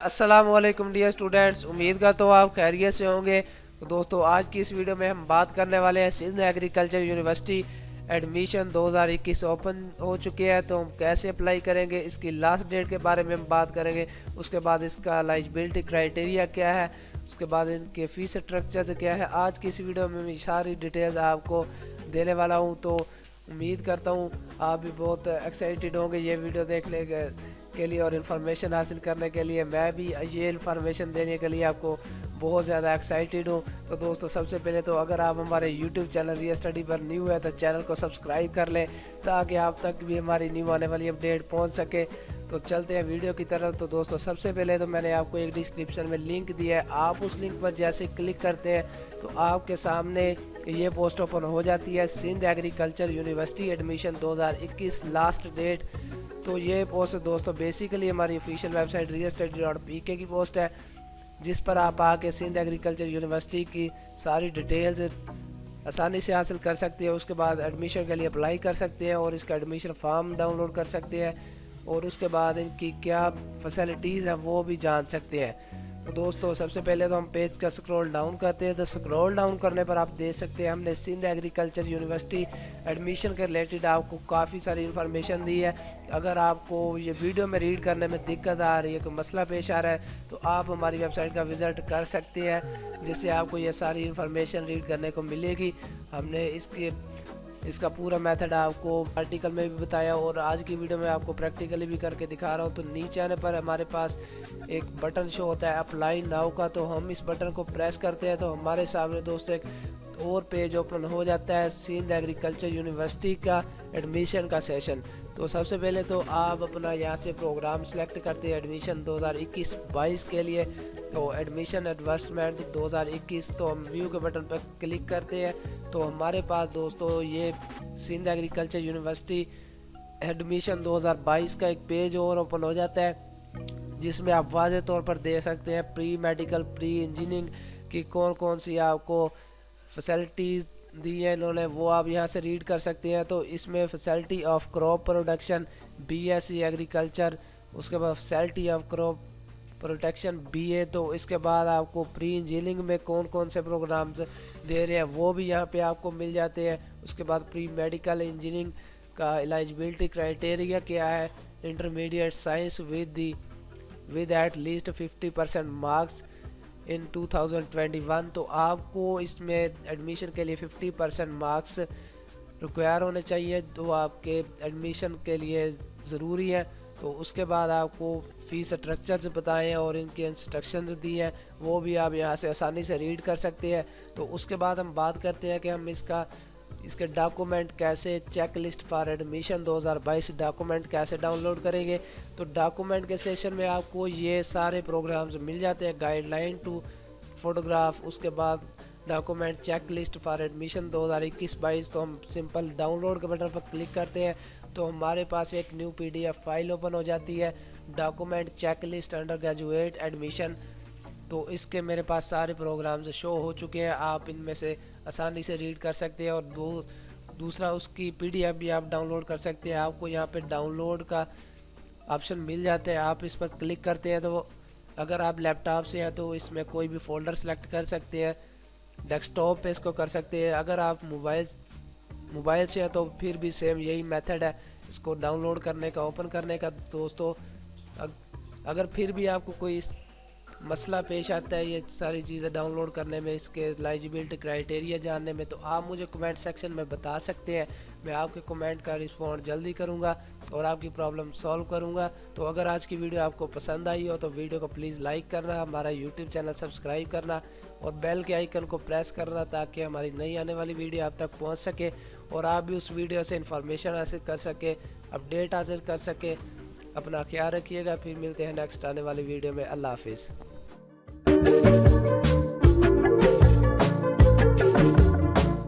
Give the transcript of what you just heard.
अस्सलामुअलैकुम dear students, उम्मीद करता हूँ आप खैरियत से होंगे। तो दोस्तों, आज की इस वीडियो में हम बात करने वाले हैं Sindh agriculture university admission 2021 open हो चुके हैं। तो हम कैसे अप्लाई करेंगे, इसकी लास्ट डेट के बारे में हम बात करेंगे। उसके बाद इसका एलिजिबिलिटी क्राइटेरिया क्या है, उसके बाद इनके फीस स्ट्रक्चर क्या है। आज की इस वीडियो में मैं सारी डिटेल्स आपको देने वाला हूँ। तो उम्मीद करता हूँ आप भी बहुत एक्साइटेड होंगे ये वीडियो देखने के लिए और इन्फॉर्मेशन हासिल करने के लिए। मैं भी ये इन्फॉर्मेशन देने के लिए आपको बहुत ज़्यादा एक्साइटेड हूँ। तो दोस्तों, सबसे पहले तो अगर आप हमारे YouTube चैनल रिया स्टडी पर न्यू है तो चैनल को सब्सक्राइब कर लें ताकि आप तक भी हमारी न्यू आने वाली अपडेट पहुँच सके। तो चलते हैं वीडियो की तरफ। तो दोस्तों, सबसे पहले तो मैंने आपको एक डिस्क्रिप्शन में लिंक दिया है। आप उस लिंक पर जैसे क्लिक करते हैं तो आपके सामने ये पोस्ट ओपन हो जाती है, Sindh agriculture university admission 2021 last date. तो ये पोस्ट दोस्तों बेसिकली हमारी ऑफिशियल वेबसाइट riyastudy.pk की पोस्ट है, जिस पर आप आके सिंध एग्रीकल्चर यूनिवर्सिटी की सारी डिटेल्स आसानी से हासिल कर सकते हैं। उसके बाद एडमिशन के लिए अप्लाई कर सकते हैं और इसका एडमिशन फॉर्म डाउनलोड कर सकते हैं और उसके बाद इनकी क्या फैसिलिटीज़ हैं वो भी जान सकते हैं। तो दोस्तों, सबसे पहले तो हम पेज का स्क्रॉल डाउन करते हैं। तो स्क्रॉल डाउन करने पर आप देख सकते हैं हमने सिंध एग्रीकल्चर यूनिवर्सिटी एडमिशन के रिलेटेड आपको काफ़ी सारी इन्फॉर्मेशन दी है। अगर आपको ये वीडियो में रीड करने में दिक्कत आ रही है, कोई मसला पेश आ रहा है, तो आप हमारी वेबसाइट का विज़िट कर सकते हैं, जिससे आपको ये सारी इन्फॉर्मेशन रीड करने को मिलेगी। हमने इसका पूरा मेथड आपको आर्टिकल में भी बताया और आज की वीडियो में आपको प्रैक्टिकली भी करके दिखा रहा हूँ। तो नीचे आने पर हमारे पास एक बटन शो होता है अप्लाई नाउ का। तो हम इस बटन को प्रेस करते हैं तो हमारे सामने दोस्तों एक और पेज ओपन हो जाता है सिंध एग्रीकल्चर यूनिवर्सिटी का एडमिशन का सेशन। तो सबसे पहले तो आप अपना यहाँ से प्रोग्राम सेलेक्ट करते हैं एडमिशन 2021-22 के लिए। तो एडमिशन एडवर्टाइजमेंट 2021, तो हम व्यू के बटन पर क्लिक करते हैं तो हमारे पास दोस्तों ये सिंध एग्रीकल्चर यूनिवर्सिटी एडमिशन 2022 का एक पेज और ओपन हो जाता है, जिसमें आप वाज़ेह तौर पर देख सकते हैं प्री मेडिकल, प्री इंजीनियरिंग की कौन कौन सी आपको फैसिलिटीज़ दी है इन्होंने, वो आप यहाँ से रीड कर सकते हैं। तो इसमें facility of crop production BSc agriculture, उसके बाद facility of crop protection BA. तो इसके बाद आपको प्री इंजीनियरिंग में कौन कौन से प्रोग्राम्स दे रहे हैं वो भी यहाँ पे आपको मिल जाते हैं। उसके बाद प्री मेडिकल इंजीनियरिंग का एलिजिबिलिटी क्राइटेरिया क्या है, intermediate science with at least 50% marks in 2021। तो आपको इसमें एडमिशन के लिए 50% मार्क्स रिक्वायर होने चाहिए, तो आपके एडमिशन के लिए ज़रूरी है। तो उसके बाद आपको फ़ीस स्ट्रक्चर्स बताएं और इनके इंस्ट्रक्शंस दिए हैं, वो भी आप यहाँ से आसानी से रीड कर सकते हैं। तो उसके बाद हम बात करते हैं कि हम इसके डॉक्यूमेंट कैसे, checklist for admission 2022 document कैसे डाउनलोड करेंगे। तो डॉक्यूमेंट के सेशन में आपको ये सारे प्रोग्राम्स मिल जाते हैं, गाइडलाइन टू फोटोग्राफ, उसके बाद document checklist for admission 2021-22। तो हम सिंपल डाउनलोड के बटन पर क्लिक करते हैं तो हमारे पास एक न्यू PDF फाइल ओपन हो जाती है, document checklist undergraduate admission. तो इसके मेरे पास सारे प्रोग्राम्स शो हो चुके हैं, आप इनमें से आसानी से रीड कर सकते हैं। और दूसरा उसकी PDF भी आप डाउनलोड कर सकते हैं। आपको यहाँ पे डाउनलोड का ऑप्शन मिल जाता है, आप इस पर क्लिक करते हैं तो अगर आप लैपटॉप से हैं तो इसमें कोई भी फोल्डर सेलेक्ट कर सकते हैं, डेस्कटॉप पे इसको कर सकते हैं। अगर आप मोबाइल से हैं तो फिर भी सेम यही मेथड है इसको डाउनलोड करने का, ओपन करने का। दोस्तों, अगर फिर भी आपको कोई मसला पेश आता है ये सारी चीज़ें डाउनलोड करने में, इसके एलिजिबिलिटी क्राइटेरिया जानने में, तो आप मुझे कमेंट सेक्शन में बता सकते हैं। मैं आपके कमेंट का रिस्पॉन्ड जल्दी करूंगा और आपकी प्रॉब्लम सॉल्व करूंगा। तो अगर आज की वीडियो आपको पसंद आई हो तो वीडियो को प्लीज़ लाइक करना, हमारा यूट्यूब चैनल सब्सक्राइब करना और बेल के आइकन को प्रेस करना ताकि हमारी नई आने वाली वीडियो आप तक पहुँच सके और आप भी उस वीडियो से इंफॉर्मेशन हासिल कर सके, अपडेट हासिल कर सके। अपना ख्याल रखिएगा, फिर मिलते हैं नेक्स्ट आने वाली वीडियो में। अल्लाह हाफिज़।